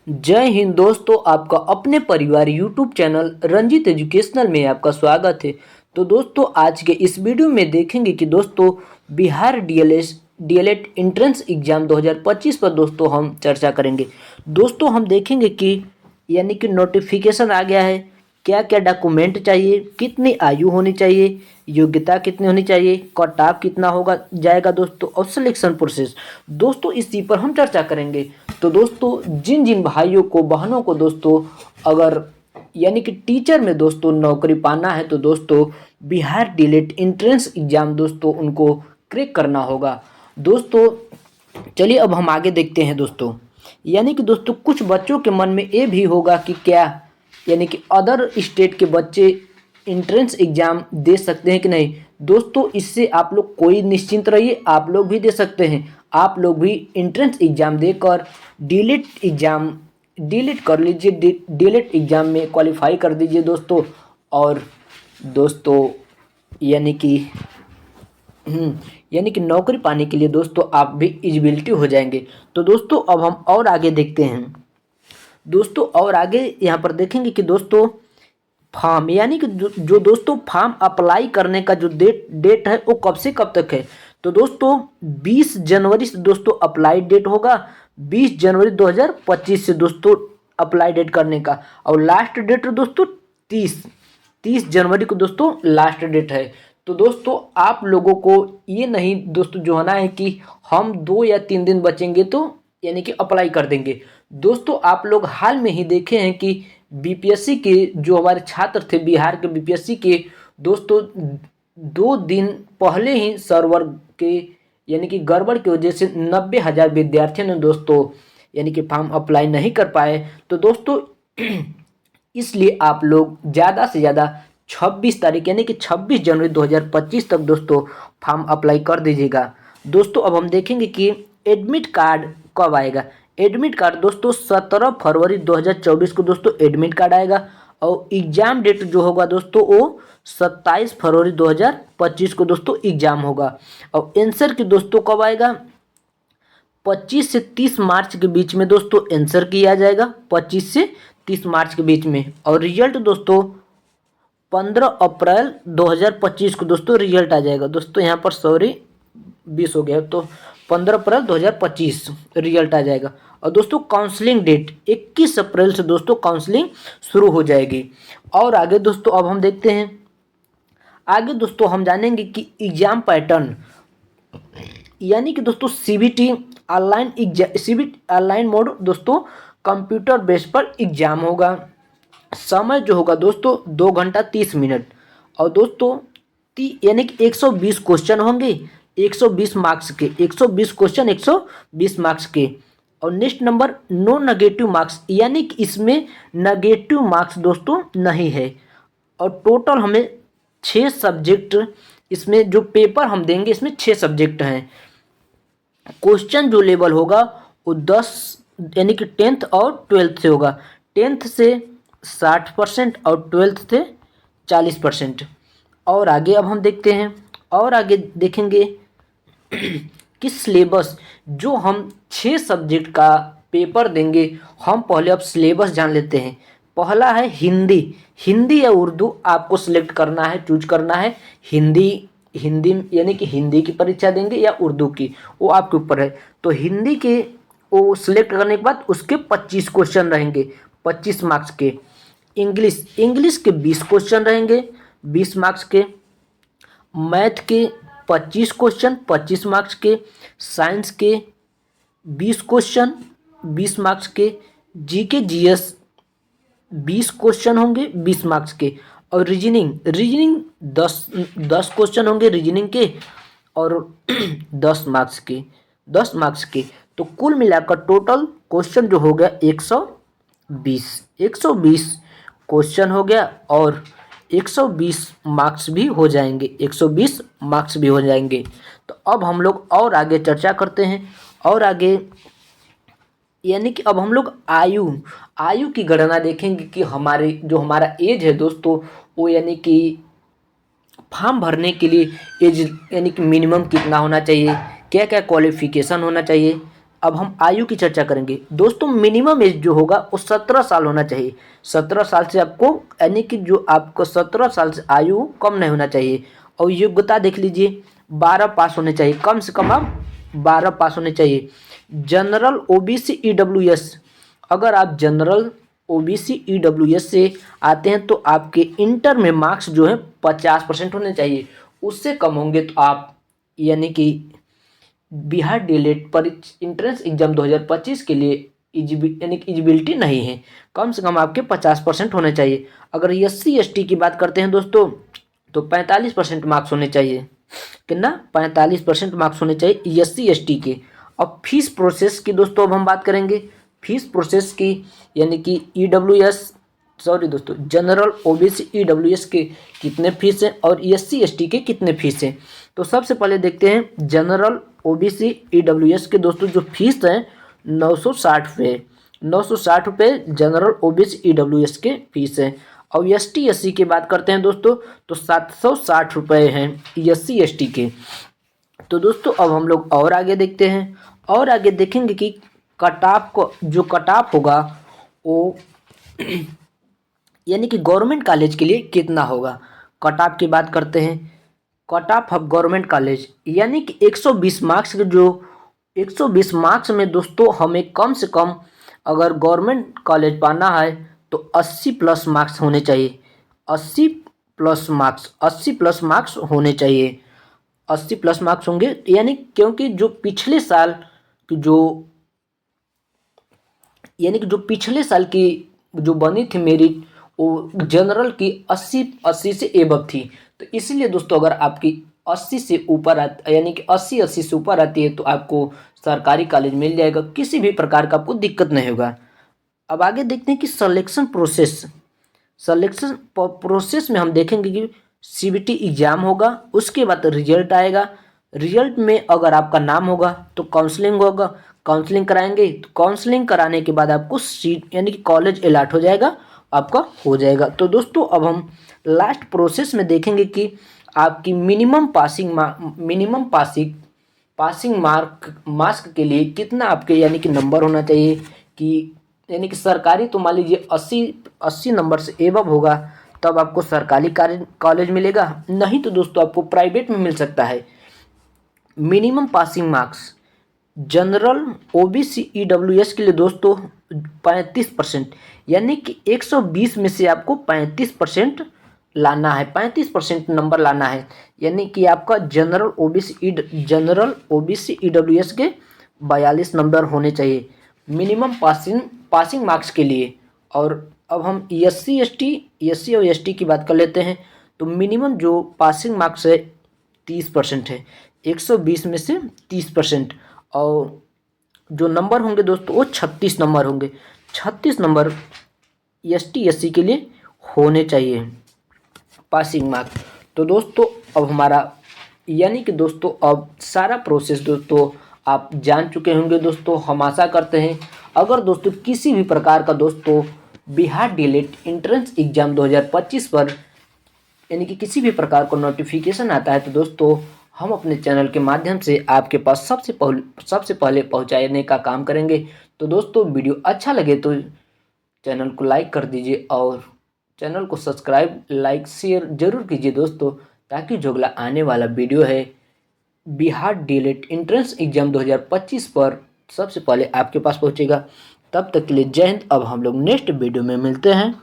जय हिंद दोस्तों, आपका अपने परिवार यूट्यूब चैनल रंजीत एजुकेशनल में आपका स्वागत है। तो दोस्तों, आज के इस वीडियो में देखेंगे कि दोस्तों बिहार डीएलएड एंट्रेंस एग्जाम 2025 पर दोस्तों हम चर्चा करेंगे। दोस्तों हम देखेंगे कि यानी कि नोटिफिकेशन आ गया है, क्या क्या डॉक्यूमेंट चाहिए, कितनी आयु होनी चाहिए, योग्यता कितनी होनी चाहिए, कट ऑफ कितना होगा जाएगा दोस्तों, और सिलेक्शन प्रोसेस दोस्तों इसी पर हम चर्चा करेंगे। तो दोस्तों जिन जिन भाइयों को बहनों को दोस्तों अगर यानी कि टीचर में दोस्तों नौकरी पाना है तो दोस्तों बिहार डीएलएड एंट्रेंस एग्जाम दोस्तों उनको क्रैक करना होगा। दोस्तों चलिए अब हम आगे देखते हैं दोस्तों। यानी कि दोस्तों कुछ बच्चों के मन में ये भी होगा कि क्या यानी कि अदर स्टेट के बच्चे एंट्रेंस एग्जाम दे सकते हैं कि नहीं। दोस्तों इससे आप लोग कोई निश्चिंत रहिए, आप लोग भी दे सकते हैं। आप लोग भी एंट्रेंस एग्जाम देकर डीएलएड कर लीजिए, डीएलएड एग्जाम में क्वालिफाई कर दीजिए दोस्तों। और दोस्तों यानी कि नौकरी पाने के लिए दोस्तों आप भी एलिजिबिलिटी हो जाएंगे। तो दोस्तों अब हम और आगे देखते हैं। दोस्तों और आगे यहाँ पर देखेंगे कि दोस्तों फॉर्म यानी कि जो दोस्तों फॉर्म अप्लाई करने का जो डेट है वो कब से कब तक है। तो दोस्तों 20 जनवरी से दोस्तों अप्लाई डेट होगा, 20 जनवरी 2025 से दोस्तों अप्लाई डेट करने का। और लास्ट डेट दोस्तों 30 जनवरी को दोस्तों लास्ट डेट है। तो दोस्तों आप लोगों को ये नहीं दोस्तों जो होना है कि हम 2 या 3 दिन बचेंगे तो यानी कि अप्लाई कर देंगे। दोस्तों आप लोग हाल में ही देखे हैं कि बीपीएससी के जो हमारे छात्र थे बिहार के बीपीएससी के दोस्तों 2 दिन पहले ही सर्वर के यानी कि गड़बड़ की वजह से 90,000 विद्यार्थियों ने दोस्तों यानी कि फॉर्म अप्लाई नहीं कर पाए। तो दोस्तों इसलिए आप लोग ज़्यादा से ज़्यादा 26 तारीख यानी कि 26 जनवरी 2025 तक दोस्तों फॉर्म अप्लाई कर दीजिएगा। दोस्तों अब हम देखेंगे कि एडमिट कार्ड कब आएगा। एडमिट कार्ड दोस्तों 17 फरवरी 2024 को दोस्तों एडमिट कार्ड आएगा। और एग्ज़ाम डेट जो होगा दोस्तों वो 27 फरवरी 2025 को दोस्तों एग्ज़ाम होगा। और आंसर की दोस्तों कब आएगा, 25 से 30 मार्च के बीच में दोस्तों आंसर किया जाएगा, 25 से 30 मार्च के बीच में। और रिजल्ट दोस्तों 15 अप्रैल 2025 को दोस्तों रिजल्ट आ जाएगा। दोस्तों यहाँ पर सॉरी 20 हो गया, तो 15 अप्रैल 2025 रिजल्ट आ जाएगा। और दोस्तों काउंसलिंग डेट 21 अप्रैल से दोस्तों काउंसलिंग शुरू हो जाएगी। और आगे दोस्तों अब हम देखते हैं, आगे दोस्तों हम जानेंगे कि एग्जाम पैटर्न यानी कि दोस्तों सीबीटी ऑनलाइन मोड दोस्तों कंप्यूटर बेस पर एग्जाम होगा। समय जो होगा दोस्तों 2 घंटा 30 मिनट। और दोस्तों यानी कि 120 क्वेश्चन होंगे, 120 मार्क्स के, 120 क्वेश्चन 120 मार्क्स के। और next number no negative marks यानी कि इसमें नेगेटिव मार्क्स दोस्तों नहीं है। और टोटल हमें 6 सब्जेक्ट इसमें जो पेपर हम देंगे इसमें 6 सब्जेक्ट हैं। क्वेश्चन जो लेवल होगा वो 10 यानी कि 10th और 12th से होगा, 10th से 60% और 12th से 40%। और आगे अब हम देखते हैं, और आगे देखेंगे कि सिलेबस जो हम 6 सब्जेक्ट का पेपर देंगे। हम पहले अब सिलेबस जान लेते हैं। पहला है हिंदी या उर्दू आपको सिलेक्ट करना है, चूज करना है। हिंदी यानी कि हिंदी की परीक्षा देंगे या उर्दू की, वो आपके ऊपर है। तो हिंदी के वो सिलेक्ट करने के बाद उसके 25 क्वेश्चन रहेंगे 25 मार्क्स के। इंग्लिश के 20 क्वेश्चन रहेंगे 20 मार्क्स के। मैथ के 25 क्वेश्चन 25 मार्क्स के। साइंस के 20 क्वेश्चन 20 मार्क्स के। जीके जीएस 20 क्वेश्चन होंगे 20 मार्क्स के। और रीजनिंग 10 क्वेश्चन होंगे रीजनिंग के और 10 मार्क्स के। तो कुल मिलाकर टोटल क्वेश्चन जो हो गया 120 क्वेश्चन हो गया। और 120 मार्क्स भी हो जाएंगे, 120 मार्क्स भी हो जाएंगे। तो अब हम लोग और आगे चर्चा करते हैं। और आगे यानी कि अब हम लोग आयु की गणना देखेंगे कि हमारा एज है दोस्तों वो यानी कि फॉर्म भरने के लिए एज यानी कि मिनिमम कितना होना चाहिए, क्या क्या क्वालिफिकेशन होना चाहिए, अब हम आयु की चर्चा करेंगे दोस्तों। मिनिमम एज जो होगा वो 17 साल होना चाहिए। 17 साल से आपको, यानी कि जो आपको 17 साल से आयु कम नहीं होना चाहिए। और योग्यता देख लीजिए, 12 पास होने चाहिए, कम से कम आप 12 पास होने चाहिए। जनरल ओबीसी ईडब्ल्यूएस, अगर आप जनरल ओबीसी ईडब्ल्यूएस से आते हैं तो आपके इंटर में मार्क्स जो है 50% होने चाहिए। उससे कम होंगे तो आप, यानी कि बिहार डीएलएड पर इंट्रेंस एग्जाम 2025 के लिए यानी कि एलिजिबिलिटी नहीं है। कम से कम आपके 50% होने चाहिए। अगर SC ST की बात करते हैं दोस्तों तो 45% मार्क्स होने चाहिए। कितना? 45% मार्क्स होने चाहिए SC ST के। अब फीस प्रोसेस की दोस्तों अब हम बात करेंगे। फीस प्रोसेस की, यानी कि जनरल ओबीसी ईडब्ल्यूएस के कितने फीस हैं और SC ST के कितने फीस हैं। तो सबसे पहले देखते हैं जनरल ओबीसी ईडब्ल्यूएस के दोस्तों जो फीस है 960 रुपये, 960 रुपये जनरल ओबीसी ईडब्ल्यूएस के फीस है। और ST SC की बात करते हैं दोस्तों तो 760 रुपये हैं SC ST के। तो दोस्तों अब हम लोग और आगे देखते हैं, और आगे देखेंगे कि कट ऑफ को, जो कट ऑफ होगा वो यानी कि गवर्नमेंट कॉलेज के लिए कितना होगा। कट ऑफ की बात करते हैं। Cut off of government college यानी कि 120 मार्क्स के, जो 120 मार्क्स में दोस्तों हमें कम से कम अगर गवर्नमेंट कॉलेज पाना है तो 80 प्लस मार्क्स होने चाहिए। 80 प्लस मार्क्स, 80 प्लस मार्क्स होने चाहिए। 80 प्लस मार्क्स होंगे, यानी क्योंकि जो पिछले साल की पिछले साल की जो बनी थी मेरिट, वो जनरल की 80 से एबव थी। तो इसीलिए दोस्तों अगर आपकी 80 से ऊपर यानी कि 80 से ऊपर आती है तो आपको सरकारी कॉलेज मिल जाएगा, किसी भी प्रकार का आपको दिक्कत नहीं होगा। अब आगे देखते हैं कि सिलेक्शन प्रोसेस में हम देखेंगे कि CBT एग्जाम होगा, उसके बाद रिजल्ट आएगा। रिजल्ट में अगर आपका नाम होगा तो काउंसलिंग होगा, काउंसलिंग कराएंगे। तो काउंसलिंग कराने के बाद आपको सीट यानी कि कॉलेज अलॉट हो जाएगा, आपका हो जाएगा। तो दोस्तों अब हम लास्ट प्रोसेस में देखेंगे कि आपकी मिनिमम पासिंग मार्क्स के लिए कितना आपके यानी कि नंबर होना चाहिए। कि यानी कि सरकारी तो मान लीजिए 80 नंबर से एबव होगा तब आपको सरकारी कॉलेज मिलेगा, नहीं तो दोस्तों आपको प्राइवेट में मिल सकता है। Minimum passing marks general OBC EWS के लिए दोस्तों 35%, यानी कि 120 में से आपको 35% लाना है, 35% नंबर लाना है। यानी कि आपका जनरल ओबीसी ईडब्ल्यूएस के 42 नंबर होने चाहिए मिनिमम पासिंग मार्क्स के लिए। और अब हम SC और ST की बात कर लेते हैं। तो मिनिमम जो पासिंग मार्क्स है 30% है, 120 में से 30%। और जो नंबर होंगे दोस्तों वो 36 नंबर होंगे। 36 नंबर ST SC के लिए होने चाहिए पासिंग मार्क्स। तो दोस्तों अब हमारा, यानी कि दोस्तों अब सारा प्रोसेस दोस्तों आप जान चुके होंगे। दोस्तों हम आशा करते हैं अगर दोस्तों किसी भी प्रकार का दोस्तों बिहार डीएलएड एंट्रेंस एग्जाम 2025 पर यानी कि किसी भी प्रकार का नोटिफिकेशन आता है तो दोस्तों हम अपने चैनल के माध्यम से आपके पास सबसे पहले पहुंचाने का काम करेंगे। तो दोस्तों वीडियो अच्छा लगे तो चैनल को लाइक कर दीजिए और चैनल को सब्सक्राइब, लाइक, शेयर जरूर कीजिए दोस्तों, ताकि जो अगला आने वाला वीडियो है बिहार डीएलएड एंट्रेंस एग्जाम 2025 पर सबसे पहले आपके पास पहुंचेगा। तब तक के लिए जय हिंद। अब हम लोग नेक्स्ट वीडियो में मिलते हैं।